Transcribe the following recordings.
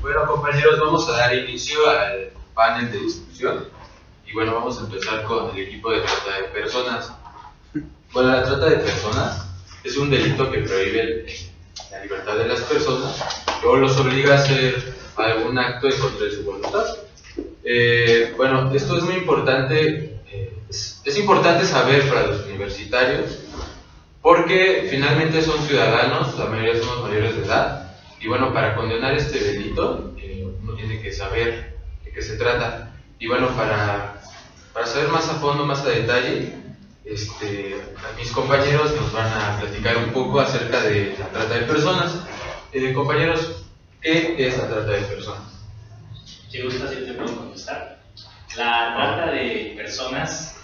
Bueno, compañeros, vamos a dar inicio al panel de discusión. Y bueno, vamos a empezar con el equipo de trata de personas. Bueno, la trata de personas es un delito que prohíbe la libertad de las personas o los obliga a hacer algún acto en contra de su voluntad. Bueno, esto es muy importante, es importante saber para los universitarios, porque finalmente son ciudadanos, la mayoría somos mayores de edad, y bueno, para condenar este delito, uno tiene que saber de qué se trata. Y bueno, para saber más a fondo, más a detalle, mis compañeros nos van a platicar un poco acerca de la trata de personas. Compañeros, ¿qué es la trata de personas? Si gustas, yo te puedo contestar. La trata de personas,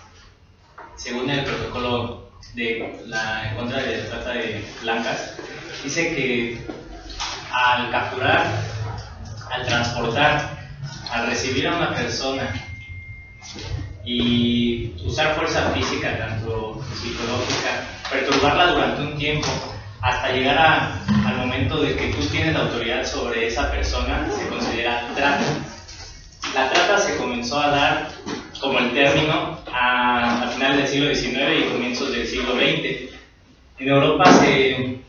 según el protocolo en contra de la trata de blancas, dice que al capturar, al transportar, al recibir a una persona y usar fuerza física, tanto psicológica, perturbarla durante un tiempo, hasta llegar al momento de que tú tienes la autoridad sobre esa persona, se considera trata. La trata se comenzó a dar como el término a finales del siglo XIX y comienzos del siglo XX. En Europa se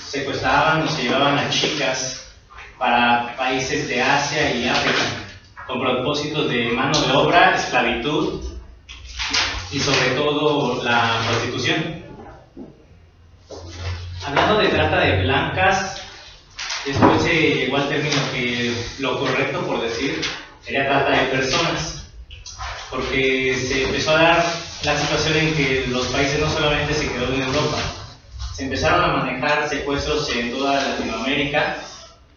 secuestraban o se llevaban a chicas para países de Asia y África, con propósitos de mano de obra, esclavitud y sobre todo la prostitución. Hablando de trata de blancas, después se llegó al término que lo correcto por decir sería trata de personas, porque se empezó a dar la situación en que los países no solamente se quedó en Europa, se empezaron a manejar secuestros en toda Latinoamérica,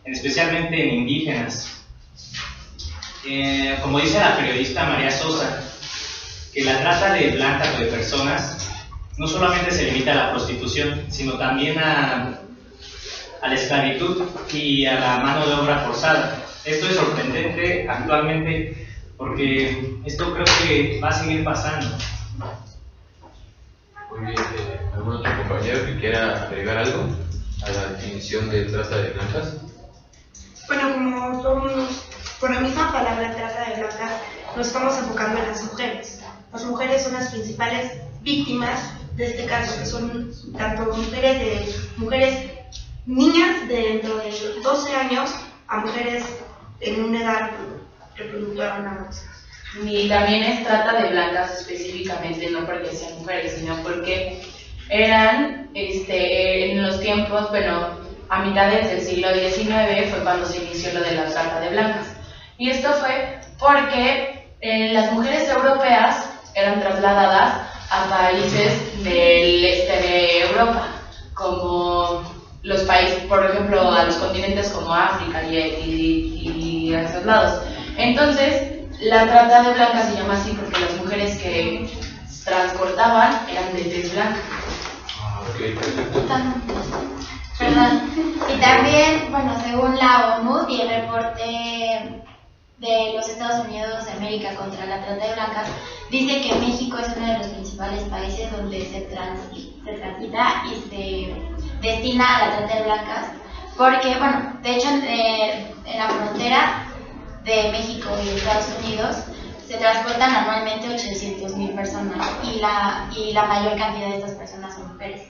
especialmente en indígenas. Como dice la periodista María Sosa, que la trata de blancas o de personas no solamente se limita a la prostitución, sino también a la esclavitud y a la mano de obra forzada. Esto es sorprendente actualmente porque esto creo que va a seguir pasando. Muy bien, ¿algún otro compañero que quiera agregar algo a la definición de trata de blancas? Bueno, como somos, por la misma palabra trata de blancas, nos estamos enfocando en las mujeres. Las mujeres son las principales víctimas de este caso, que son tanto mujeres niñas de dentro de 12 años a mujeres en una edad reproductora avanzada. Y también es trata de blancas específicamente, no porque sean mujeres, sino porque eran en los tiempos, bueno, a mitades del siglo XIX fue cuando se inició lo de la trata de blancas. Y esto fue porque las mujeres europeas eran trasladadas a países del este de Europa, como los países, por ejemplo, a los continentes como África y a esos lados. Entonces, la trata de blancas se llama así porque las mujeres que transportaban eran de tez blanca. Ok, perfecto. Perdón. Y también, bueno, según la ONU y el reporte de los Estados Unidos de América contra la trata de blancas, dice que México es uno de los principales países donde se transita y se destina a la trata de blancas, porque, bueno, de hecho en la frontera de México y Estados Unidos se transportan anualmente 800,000 personas y la mayor cantidad de estas personas son mujeres.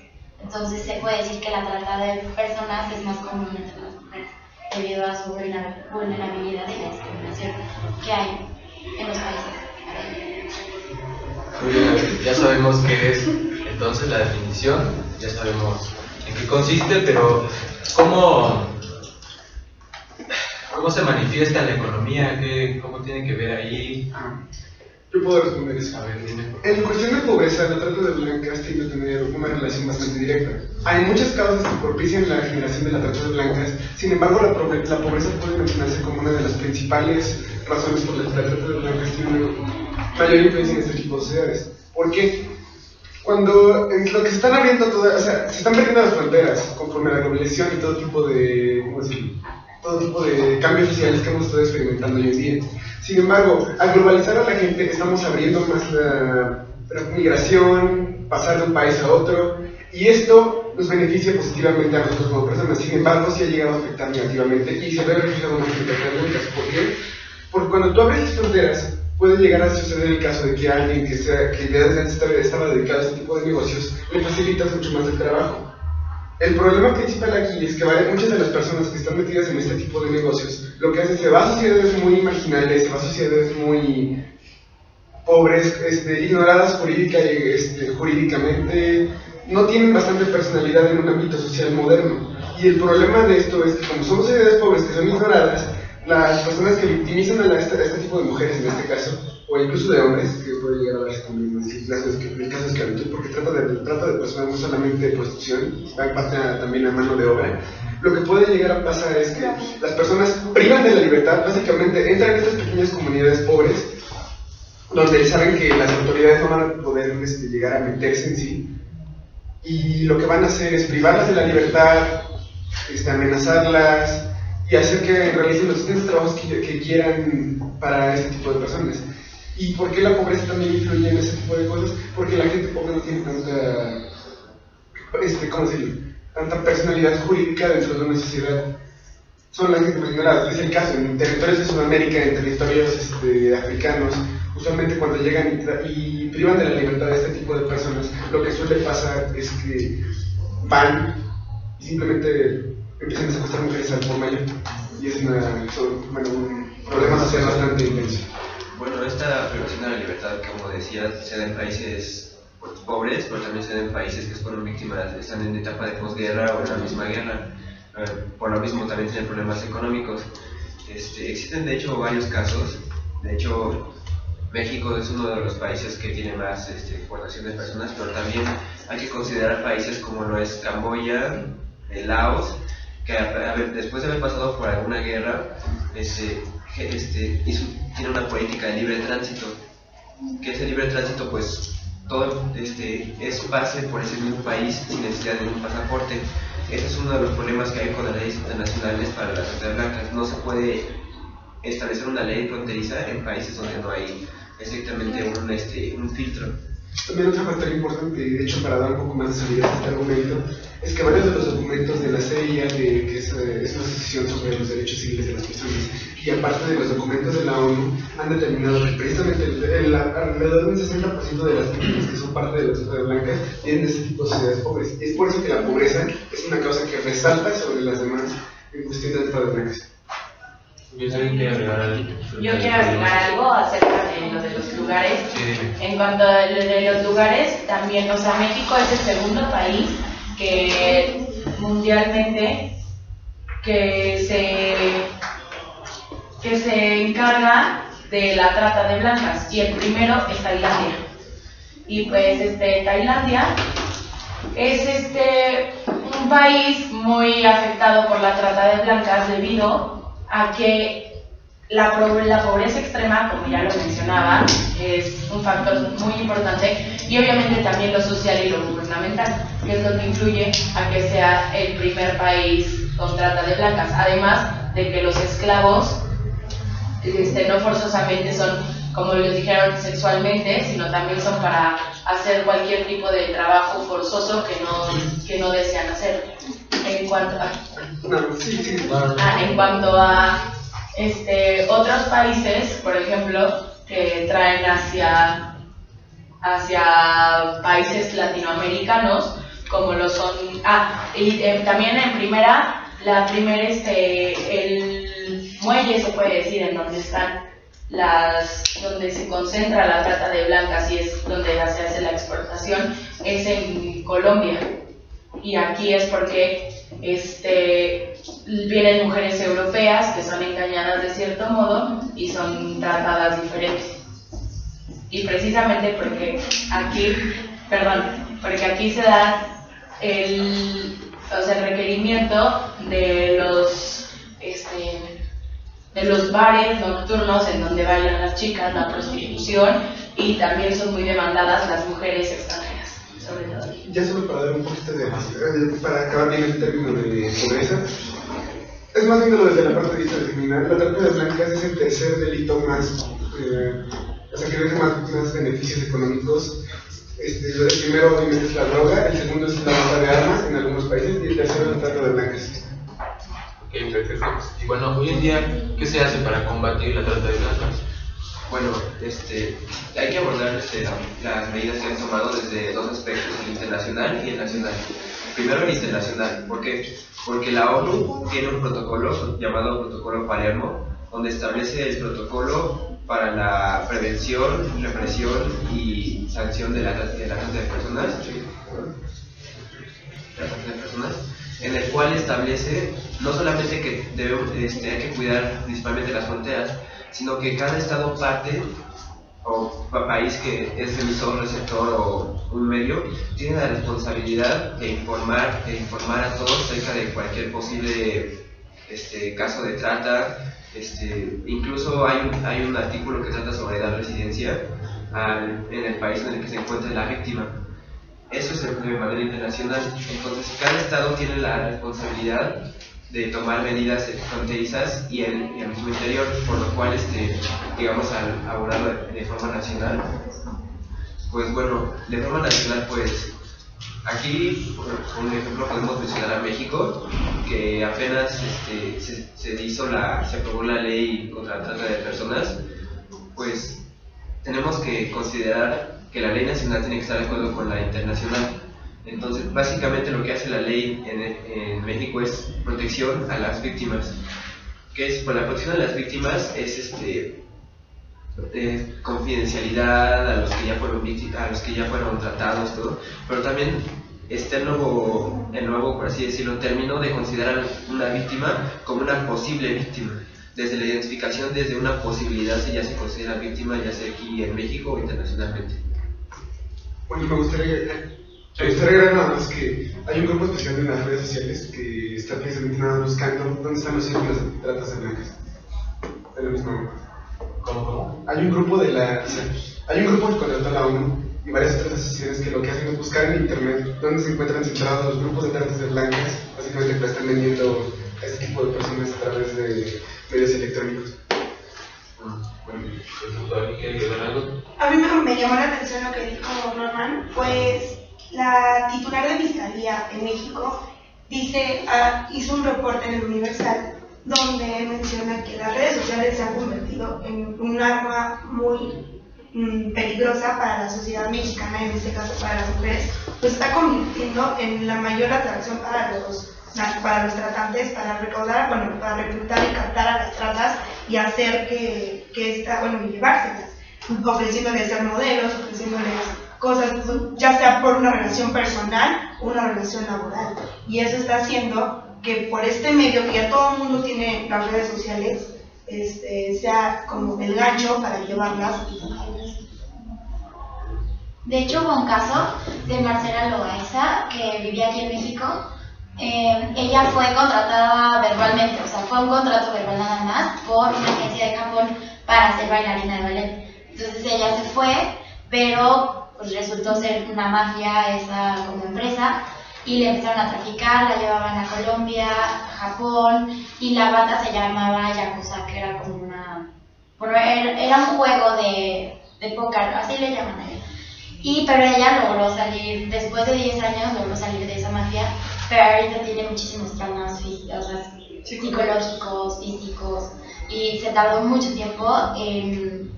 Entonces se puede decir que la trata de personas es más común entre las mujeres debido a su vulnerabilidad y la discriminación que hay en los países. Muy bien, ya sabemos qué es entonces la definición, ya sabemos en qué consiste, pero ¿cómo se manifiesta en la economía? ¿Cómo tiene que ver ahí? Yo puedo responder eso. A ver, dime. En cuestión de pobreza, la trata de blancas tiende a tener una relación bastante directa. Hay muchas causas que propician la generación de la trata de blancas, sin embargo la pobreza puede mencionarse como una de las principales razones por las que la trata de blancas tiene una mayor influencia en este tipo de sociedades. ¿Por qué? Cuando en lo que se están abriendo se están perdiendo las fronteras conforme a la globalización y todo tipo de cambios sociales que hemos estado experimentando hoy en día. Sin embargo, al globalizar a la gente estamos abriendo más la migración, pasar de un país a otro, y esto nos beneficia positivamente a nosotros como personas. Sin embargo, sí ha llegado a afectar negativamente y se ve reflejado más en las. ¿Por qué? Porque cuando tú abres las fronteras, puede llegar a suceder el caso de que alguien que desde antes estaba dedicado a este tipo de negocios, le facilitas mucho más el trabajo. El problema principal aquí es que muchas de las personas que están metidas en este tipo de negocios, lo que hacen, se va a sociedades muy marginales, se va a sociedades muy pobres, ignoradas jurídicamente, no tienen bastante personalidad en un ámbito social moderno. Y el problema de esto es que como son sociedades pobres que son ignoradas, las personas que victimizan a este tipo de mujeres en este caso, o incluso de hombres, que puede llegar a darse también en el caso de esclavitud, porque trata de personas, no solamente de prostitución, va también a mano de obra. Lo que puede llegar a pasar es que las personas privan de la libertad, básicamente entran en estas pequeñas comunidades pobres, donde saben que las autoridades no van a poder llegar a meterse en sí, y lo que van a hacer es privarlas de la libertad, amenazarlas, y hacer que realicen los distintos trabajos que quieran para este tipo de personas. ¿Y por qué la pobreza también influye en ese tipo de cosas? Porque la gente pobre no tiene tanta personalidad jurídica dentro de una sociedad. Son las gente más ignoradas. Es el caso en territorios de Sudamérica, en territorios africanos. Usualmente cuando llegan y privan de la libertad de este tipo de personas, lo que suele pasar es que van y simplemente empiezan a secuestrar mujeres al por mayor, y es un problema social bastante intenso. Bueno, esta privación de la libertad, como decías, se da en países pobres, pero también se da en países que fueron víctimas, están en etapa de posguerra o en la misma guerra. Por lo mismo también tienen problemas económicos. Existen de hecho varios casos. De hecho, México es uno de los países que tiene más exportación de personas, pero también hay que considerar países como lo es Camboya, Laos, que después de haber pasado por alguna guerra, tiene una política de libre tránsito, que ese libre tránsito pues todo es pase por ese mismo país sin necesidad de un pasaporte. Ese es uno de los problemas que hay con las leyes internacionales para las trata de blancas. No se puede establecer una ley fronteriza en países donde no hay estrictamente un filtro. También otro factor importante, de hecho para dar un poco más de solidez a este argumento, es que varios de los documentos de la CIA, que es una asociación sobre los derechos civiles de las personas, y aparte de los documentos de la ONU, han determinado que precisamente alrededor de un 60% de las víctimas que son parte de las trata de blancas vienen de este tipo de sociedades pobres. Y es por eso que la pobreza es una causa que resalta sobre las demás en cuestión de trata de blancas. Yo quiero agregar algo acerca de lo de los lugares. En cuanto a lo de los lugares, también, o sea, México es el segundo país que mundialmente que se encarga de la trata de blancas, y el primero es Tailandia. Y pues Tailandia es un país muy afectado por la trata de blancas debido a que la pobreza extrema, como ya lo mencionaba, es un factor muy importante, y obviamente también lo social y lo gubernamental, que es lo que influye a que sea el primer país con trata de blancas, además de que los esclavos no forzosamente son, como les dijeron, sexualmente, sino también son para hacer cualquier tipo de trabajo forzoso que no desean hacer. En cuanto a otros países, por ejemplo, que traen hacia países latinoamericanos, como lo son, también el muelle, se puede decir, en donde donde se concentra la trata de blancas y es donde se hace la exportación, es en Colombia. Y aquí es porque vienen mujeres europeas que son engañadas de cierto modo y son tratadas diferente. Y precisamente porque aquí se da el requerimiento de los bares nocturnos en donde bailan las chicas, la prostitución, y también son muy demandadas las mujeres extranjeras, sobre todo. Ya solo para dar un poquito para acabar bien el término de pobreza, es más viéndolo desde la parte disciplinar. La trata de blancas es el tercer delito más, que deja más beneficios económicos El primero obviamente es la droga, el segundo es la venta de armas en algunos países y el tercero es el trata de blancas. Ok, perfecto. Y bueno, hoy en día, ¿qué se hace para combatir la trata de blancas? Bueno, hay que abordar las medidas que han tomado desde dos aspectos, el internacional y el nacional. Primero el internacional, ¿por qué? Porque la ONU tiene un protocolo llamado Protocolo Palermo, donde establece el protocolo para la prevención, represión y sanción de la trata de personas, en el cual establece no solamente que hay que cuidar principalmente las fronteras, sino que cada estado parte o país que es emisor, receptor o un medio tiene la responsabilidad de informar a todos acerca de cualquier posible caso de trata. Incluso hay un artículo que trata sobre dar residencia en el país en el que se encuentra la víctima. Eso es de manera internacional. Entonces cada estado tiene la responsabilidad de tomar medidas fronterizas y en el mismo interior, por lo cual, digamos, al abordarlo de forma nacional, pues bueno, de forma nacional, pues aquí, por un ejemplo, podemos mencionar a México, que apenas se aprobó la ley contra la trata de personas. Pues tenemos que considerar que la ley nacional tiene que estar de acuerdo con la internacional. Entonces, básicamente lo que hace la ley en México es protección a las víctimas. ¿Qué es? Pues la protección a las víctimas es confidencialidad a los que ya fueron tratados, todo, pero también está el nuevo, por así decirlo, término de considerar una víctima como una posible víctima. Desde la identificación, desde una posibilidad, si ya se considera víctima, ya sea aquí en México o internacionalmente. Bueno, me gustaría agregar nada más que hay un grupo especial en las redes sociales que está precisamente nada buscando dónde están los círculos de tratas de blancas. De lo mismo. ¿Cómo? Hay un grupo que contrató la ONU y varias otras asociaciones que lo que hacen es buscar en internet dónde se encuentran centrados los grupos de tratas de blancas, básicamente que están vendiendo a este tipo de personas a través de medios electrónicos. A mí me llamó la atención lo que dijo Norman, pues la titular de Fiscalía en México hizo un reporte en el Universal donde menciona que las redes sociales se han convertido en un arma muy peligrosa para la sociedad mexicana, en este caso para las mujeres, pues está convirtiendo en la mayor atracción para los tratantes, para reclutar y captar a las tratas y hacer y llevárselas, ofreciéndoles ser modelos, ofreciéndoles cosas, ya sea por una relación personal o una relación laboral. Y eso está haciendo que por este medio, que ya todo el mundo tiene las redes sociales, sea como el gancho para llevarlas y sacarlas. De hecho, hubo un caso de Marcela Loaiza, que vivía aquí en México. Ella fue contratada verbalmente, o sea, fue un contrato verbal nada más por una agencia de Japón para ser bailarina de ballet. Entonces ella se fue, pero pues resultó ser una mafia esa como empresa, y le empezaron a traficar, la llevaban a Colombia, a Japón, y la banda se llamaba Yakuza, que era como era un juego de póker, así le llaman a ella. Pero ella logró salir, después de 10 años logró salir de esa mafia, pero ahorita tiene muchísimos traumas psicológicos, físicos, y se tardó mucho tiempo en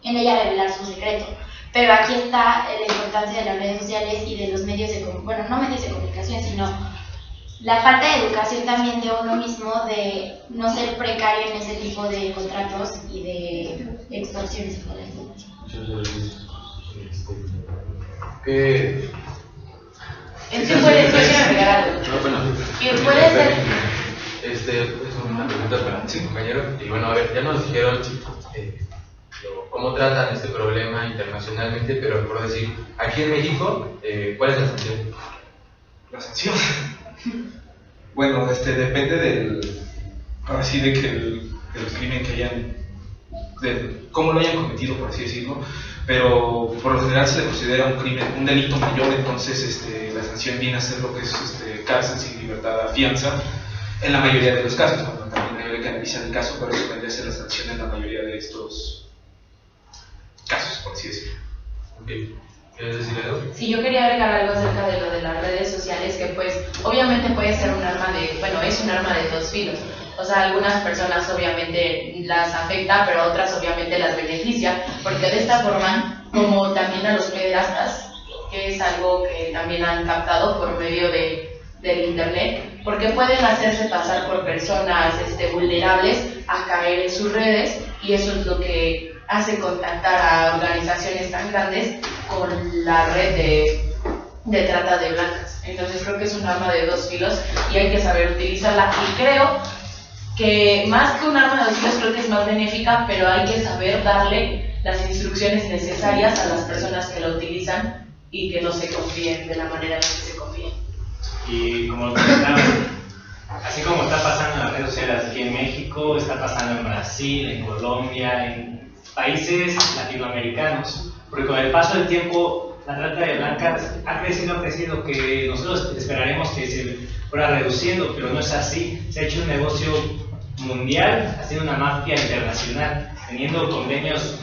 ella revelar su secreto. Pero aquí está la importancia de las redes sociales y de los medios no medios de comunicación, sino la falta de educación también de uno mismo, de no ser precario en ese tipo de contratos y de extorsiones. En sí puede ser algo. Que puede ser. Es una pregunta para mi compañero. Y bueno, a ver, ya nos dijeron cómo tratan este problema internacionalmente, pero por decir, aquí en México, ¿cuál es la sanción? La sanción. Bueno, depende del crimen que hayan, de cómo lo hayan cometido, por así decirlo, pero por lo general se le considera un delito mayor, entonces la sanción viene a ser lo que es cárcel sin libertad a fianza en la mayoría de los casos. Bueno, también hay que analizar el caso, pero eso vendría a ser la sanción en la mayoría de estos casos, por así decirlo. Okay. ¿Quieres decir algo? Sí, yo quería agregar algo acerca de lo de las redes sociales, que pues obviamente puede ser un arma de, bueno, es un arma de dos filos. O sea, algunas personas obviamente las afecta, pero a otras obviamente las beneficia, porque de esta forma, como también a los pederastas, que es algo que también han captado por medio del internet, porque pueden hacerse pasar por personas vulnerables a caer en sus redes, y eso es lo que hace contactar a organizaciones tan grandes con la red de trata de blancas. Entonces creo que es un arma de dos filos y hay que saber utilizarla, y creo que más que un arma de dos filos creo que es más benéfica, pero hay que saber darle las instrucciones necesarias a las personas que la utilizan y que no se confíen de la manera en la que se confíen. Y como lo comentaba, así como está pasando en las redes sociales aquí en México, está pasando en Brasil, en Colombia, en países latinoamericanos, porque con el paso del tiempo la trata de blancas ha crecido, que nosotros esperaremos que se fuera reduciendo, pero no es así. Se ha hecho un negocio mundial, haciendo una mafia internacional, teniendo convenios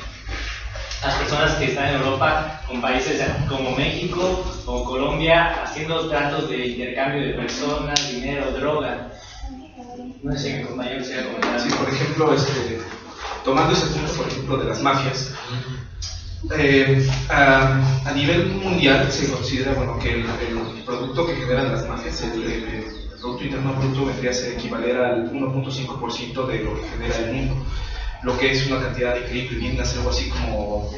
las personas que están en Europa con países como México, como Colombia, haciendo tratos de intercambio de personas, dinero, droga. No sé si mi compañero quisiera comentar. Sí, por ejemplo, tomando ese punto, por ejemplo, de las mafias, a nivel mundial se considera, bueno, que el producto que generan las mafias, el Producto Interno Bruto, vendría a ser equivaler al 1.5% de lo que genera el mundo, lo que es una cantidad increíble, viene a ser algo así como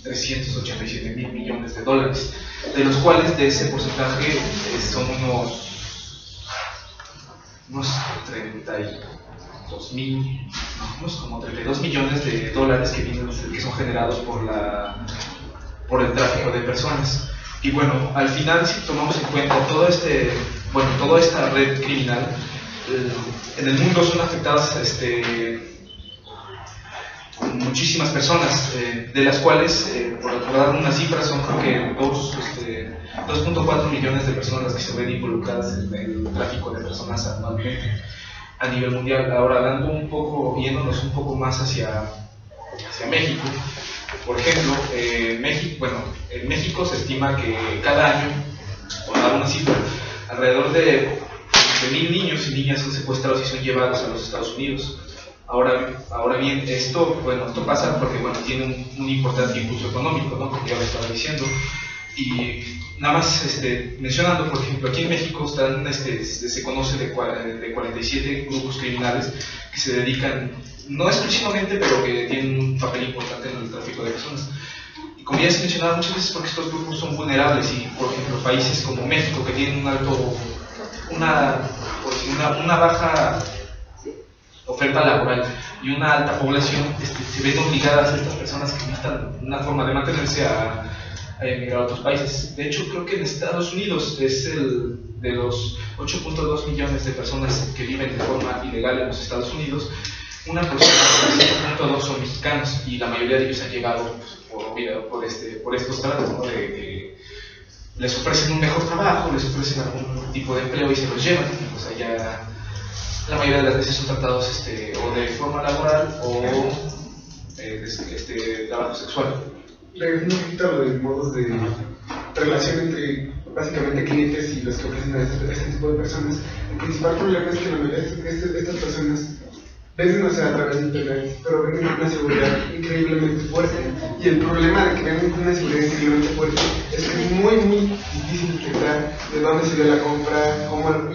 387.000 millones de dólares, de los cuales de ese porcentaje son unos 32 millones de dólares que son generados por el tráfico de personas. Y bueno, al final, si tomamos en cuenta toda esta red criminal, en el mundo son afectadas muchísimas personas, de las cuales, por dar una cifra, son creo que 2.4 millones de personas que se ven involucradas en el tráfico de personas anualmente a nivel mundial. Ahora, yéndonos un poco más hacia México, por ejemplo, en México se estima que cada año, por dar una cifra, alrededor de 1.000 niños y niñas son secuestrados y son llevados a los Estados Unidos. Ahora bien, esto pasa porque tiene un importante impulso económico, ¿no? Como ya lo estaba diciendo. Y nada más mencionando, por ejemplo, aquí en México se conoce de 47 grupos criminales que se dedican, no exclusivamente, pero que tienen un papel importante en el tráfico de personas. Y como ya se mencionaba muchas veces, porque estos grupos son vulnerables, y por ejemplo países como México, que tienen una baja oferta laboral y una alta población, se ven obligadas a estas personas que necesitan una forma de mantenerse a emigrar a otros países. De hecho, creo que en Estados Unidos es de los 8.2 millones de personas que viven de forma ilegal en los Estados Unidos, una porcentaje de 5.2 son mexicanos, y la mayoría de ellos han llegado por estos tratos, ¿no? De que les ofrecen un mejor trabajo, les ofrecen algún tipo de empleo y se los llevan. O sea, ya la mayoría de las veces son tratados o de forma laboral o trabajo sexual. Regresando un poquito a lo de modos de relación entre básicamente clientes y los que ofrecen a este tipo de personas, el principal problema es que la mayoría de estas personas venden a través de internet, pero venden una seguridad increíblemente fuerte. Y el problema de que venden una seguridad increíblemente fuerte es que es muy difícil detectar de dónde se dio la compra,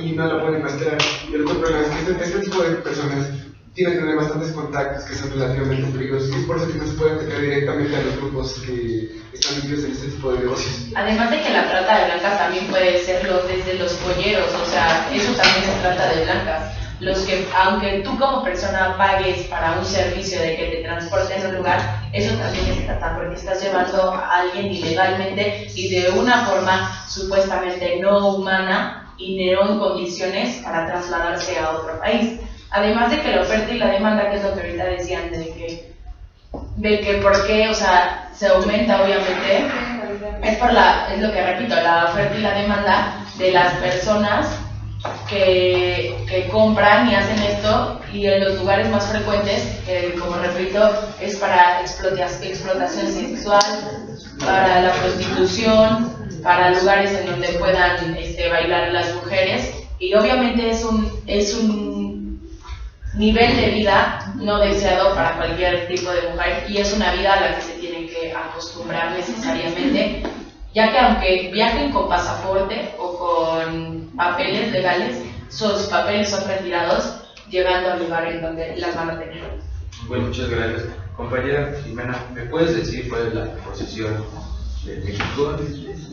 y no la pueden rastrear. Y el otro problema es que este tipo de personas tienen que tener bastantes contactos que son relativamente peligrosos, y es por eso que no se pueden atacar directamente a los grupos que están metidos en este tipo de negocios. Además de que la trata de blancas también puede ser desde los polleros, o sea, eso también es trata de blancas. Los que, aunque tú como persona pagues para un servicio de que te transporten a un lugar, eso también es trata, porque estás llevando a alguien ilegalmente y de una forma supuestamente no humana y no en condiciones para trasladarse a otro país. Además de que la oferta y la demanda, que es lo que ahorita decían, de que por qué, o sea, se aumenta obviamente, es lo que repito, la oferta y la demanda de las personas que compran y hacen esto, y en los lugares más frecuentes, como repito, es para explotación sexual, para la prostitución, para lugares en donde puedan bailar las mujeres, y obviamente es un nivel de vida no deseado para cualquier tipo de mujer, y es una vida a la que se tienen que acostumbrar necesariamente, ya que aunque viajen con pasaporte o con papeles legales, sus papeles son retirados llegando al lugar en donde las van a tener. Bueno, muchas gracias. Compañera Jimena, ¿me puedes decir cuál es la posición de México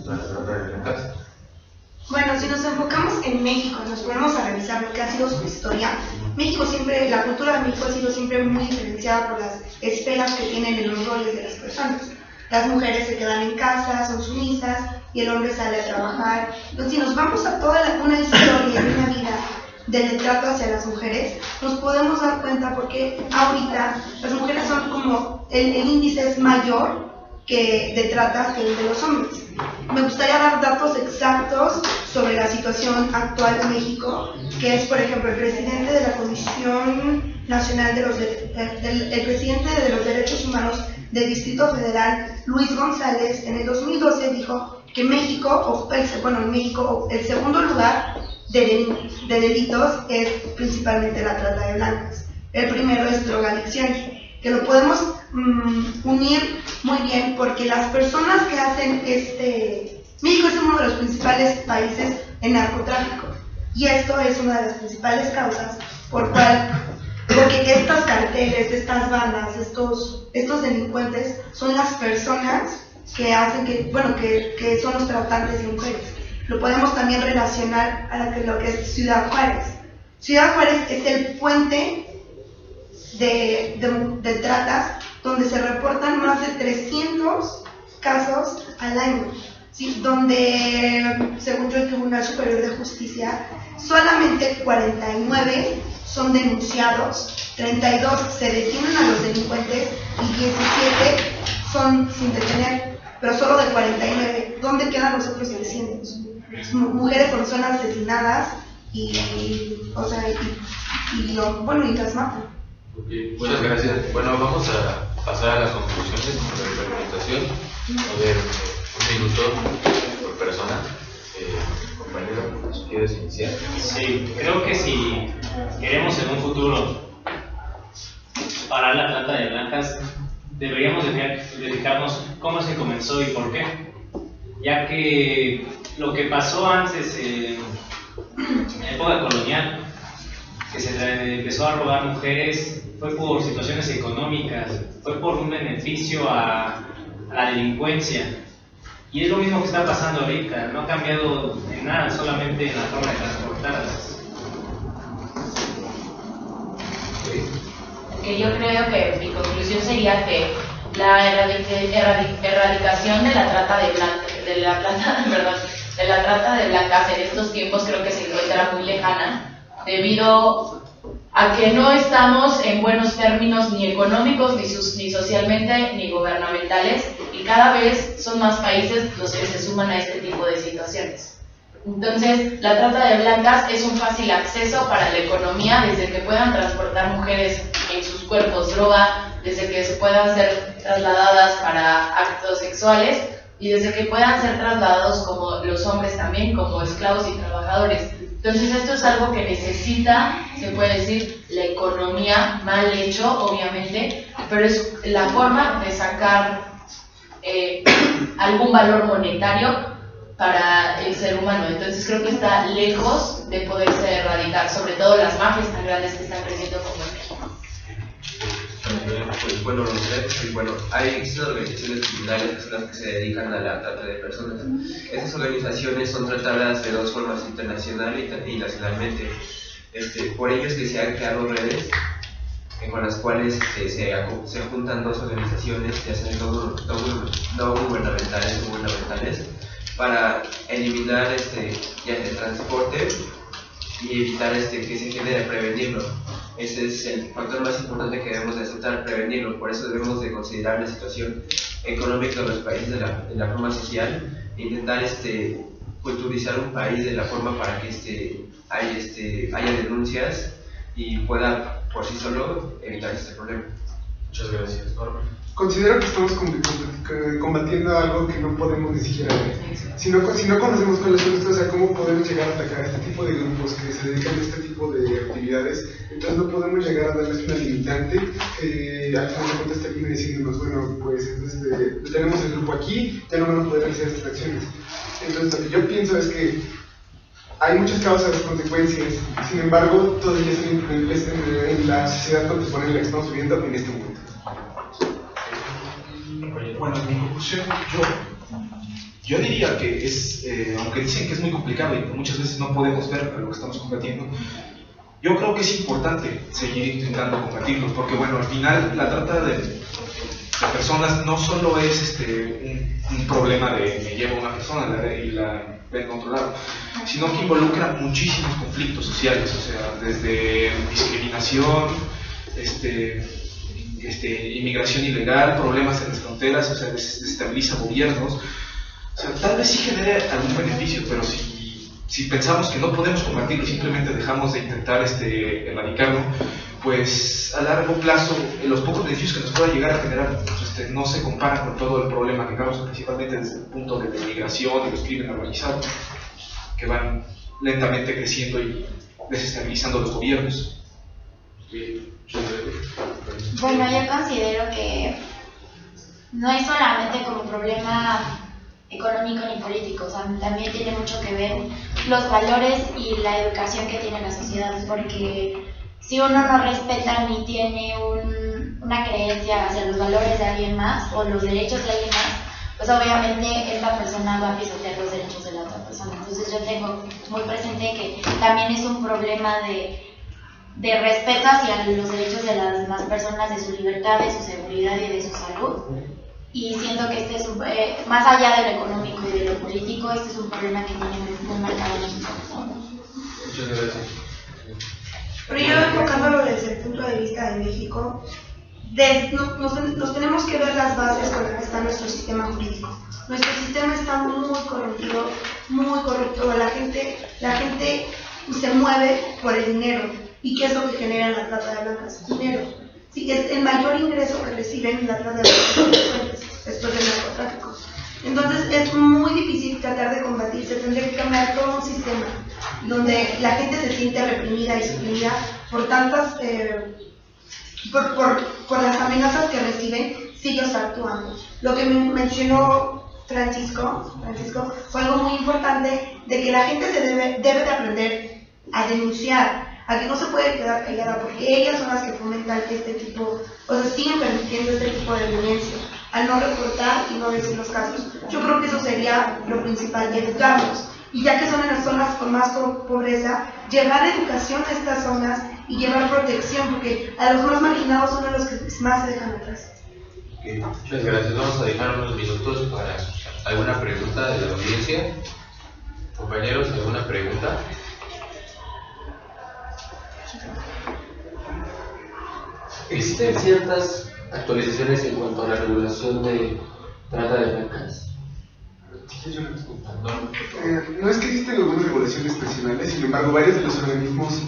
para la trata de blancas? Bueno, si nos enfocamos en México, nos ponemos a revisar lo que ha sido su historia. La cultura de México ha sido siempre muy diferenciada por las esferas que tienen en los roles de las personas. Las mujeres se quedan en casa, son sumisas, y el hombre sale a trabajar. Entonces, si nos vamos a toda una historia de una vida del trato hacia las mujeres, nos podemos dar cuenta porque ahorita las mujeres son como, el índice es mayor de tratas que el de los hombres. Me gustaría dar datos exactos sobre la situación actual de México, que es, por ejemplo, el presidente de la Comisión Nacional el presidente de los Derechos Humanos del Distrito Federal, Luis González, en el 2012 dijo que México, el segundo lugar de delitos es principalmente la trata de blancas. El primero es drogadicción, que lo podemos unir muy bien porque las personas que hacen México es uno de los principales países en narcotráfico, y esto es una de las principales causas porque estos carteles, estas bandas, estos delincuentes son las personas que hacen que son los tratantes de mujeres. Lo podemos también relacionar a lo que es Ciudad Juárez. Ciudad Juárez es el puente de tratas donde se reportan más de 300 casos al año, ¿sí? Donde, según el Tribunal Superior de Justicia, solamente 49 son denunciados, 32 se detienen a los delincuentes y 17 son sin detener, pero solo de 49. ¿Dónde quedan los otros 300? Mujeres que son asesinadas y las matan. Okay, muchas gracias. Bueno, vamos a pasar a las conclusiones de la presentación. A ver, un minuto por persona. Compañero, ¿quieres iniciar? Sí, creo que si queremos en un futuro parar la trata de blancas, deberíamos de fijarnos cómo se comenzó y por qué. Ya que lo que pasó antes, en época colonial, que se empezó a robar mujeres, fue por situaciones económicas, fue por un beneficio a la delincuencia. Y es lo mismo que está pasando ahorita, no ha cambiado en nada, solamente en la forma de transportarlas. Que yo creo que mi conclusión sería que la erradicación de la trata de blancas en estos tiempos creo que se encuentra muy lejana, debido a que no estamos en buenos términos ni económicos, ni socialmente, ni gubernamentales, y cada vez son más países los que se suman a este tipo de situaciones. Entonces, la trata de blancas es un fácil acceso para la economía, desde que puedan transportar mujeres en sus cuerpos droga, desde que se puedan ser trasladadas para actos sexuales, y desde que puedan ser trasladados como los hombres también, como esclavos y trabajadores. Entonces esto es algo que necesita, se puede decir, la economía, mal hecho obviamente, pero es la forma de sacar algún valor monetario para el ser humano. Entonces creo que está lejos de poderse erradicar, sobre todo las mafias tan grandes que están creciendo como en México. Pues bueno, hay existen organizaciones criminales que son las que se dedican a la trata de personas. Estas organizaciones son tratadas de dos formas, internacional y nacionalmente. Por ello es que se han creado redes con las cuales se juntan dos organizaciones, ya sean no gubernamentales o gubernamentales, para eliminar el transporte y evitar que se genere, prevenirlo. Ese es el factor más importante que debemos de aceptar, prevenirlo. Por eso debemos de considerar la situación económica de los países de la forma social e intentar culturizar un país de la forma para que haya denuncias y pueda por sí solo evitar este problema. Muchas gracias, Norma. Considero que estamos combatiendo algo que no podemos ni siquiera ver. Si no conocemos cuáles son estos, o sea, cómo podemos llegar a atacar a este tipo de grupos que se dedican a este tipo de actividades, entonces no podemos llegar a darles una limitante que al final de cuentas termine diciéndonos, bueno, pues entonces tenemos el grupo aquí, ya no van a poder realizar estas acciones. Entonces lo que yo pienso es que hay muchas causas y consecuencias, sin embargo, todas ellas son increíbles en la sociedad contemporánea en la que estamos viviendo en este momento. Bueno, en mi conclusión, yo diría que es, aunque dicen que es muy complicado y muchas veces no podemos ver lo que estamos combatiendo, yo creo que es importante seguir intentando combatirlos, porque bueno, al final la trata de personas no solo es un problema de me llevo a una persona y la vengo a otro lado, sino que involucra muchísimos conflictos sociales, o sea, desde discriminación, inmigración ilegal, problemas en las fronteras, o sea, desestabiliza gobiernos, o sea, tal vez sí genere algún beneficio, pero si pensamos que no podemos combatirlo y simplemente dejamos de intentar erradicarlo, pues a largo plazo los pocos beneficios que nos pueda llegar a generar no se comparan con todo el problema que causa, principalmente desde el punto de la inmigración, de los crímenes organizados, que van lentamente creciendo y desestabilizando los gobiernos. Bueno, yo considero que no es solamente como problema económico ni político, o sea, también tiene mucho que ver los valores y la educación que tiene la sociedad, porque si uno no respeta ni tiene una creencia hacia los valores de alguien más o los derechos de alguien más, pues obviamente esta persona va a pisotear los derechos de la otra persona. Entonces yo tengo muy presente que también es un problema de respeto hacia los derechos de las demás personas, de su libertad, de su seguridad y de su salud. Y siento que este es más allá de lo económico y de lo político, este es un problema que tiene muy marcado en México. Muchas gracias. Pero yo enfocándolo desde el punto de vista de México, nos tenemos que ver las bases con las que está nuestro sistema jurídico. Nuestro sistema está muy corrompido, muy corrupto. La gente se mueve por el dinero. ¿Y qué es lo que genera la trata de blancas? Dinero. Sí, es el mayor ingreso que reciben la trata de blancas después del narcotráfico. Entonces es muy difícil tratar de combatir, se tendría que cambiar todo un sistema donde la gente se siente reprimida y suprimida por tantas, por las amenazas que reciben si ellos actúan. Lo que mencionó Francisco fue algo muy importante, de que la gente debe de aprender a denunciar, a que no se puede quedar callada, porque ellas son las que fomentan este tipo, o sea, siguen permitiendo este tipo de violencia, al no reportar y no decir los casos. Yo creo que eso sería lo principal, educarlos. Y ya que son en las zonas con más pobreza, llevar educación a estas zonas y llevar protección, porque a los más marginados son los que más se dejan atrás. Okay, muchas gracias. Vamos a dejar unos minutos para alguna pregunta de la audiencia. Compañeros, ¿alguna pregunta? ¿Existen ciertas actualizaciones en cuanto a la regulación de trata de blancas? No es que existen algunas regulaciones nacionales, sin embargo, varios de los organismos,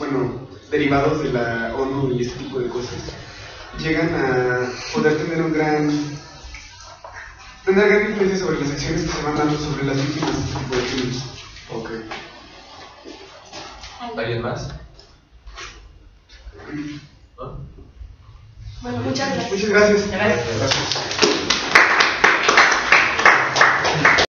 derivados de la ONU y este tipo de cosas, llegan a poder tener gran influencia sobre las acciones que se van dando sobre las víctimas de este tipo de crímenes. Okay. ¿Alguien más? ¿No? Bueno, muchas gracias. Muchas gracias. Gracias. Gracias.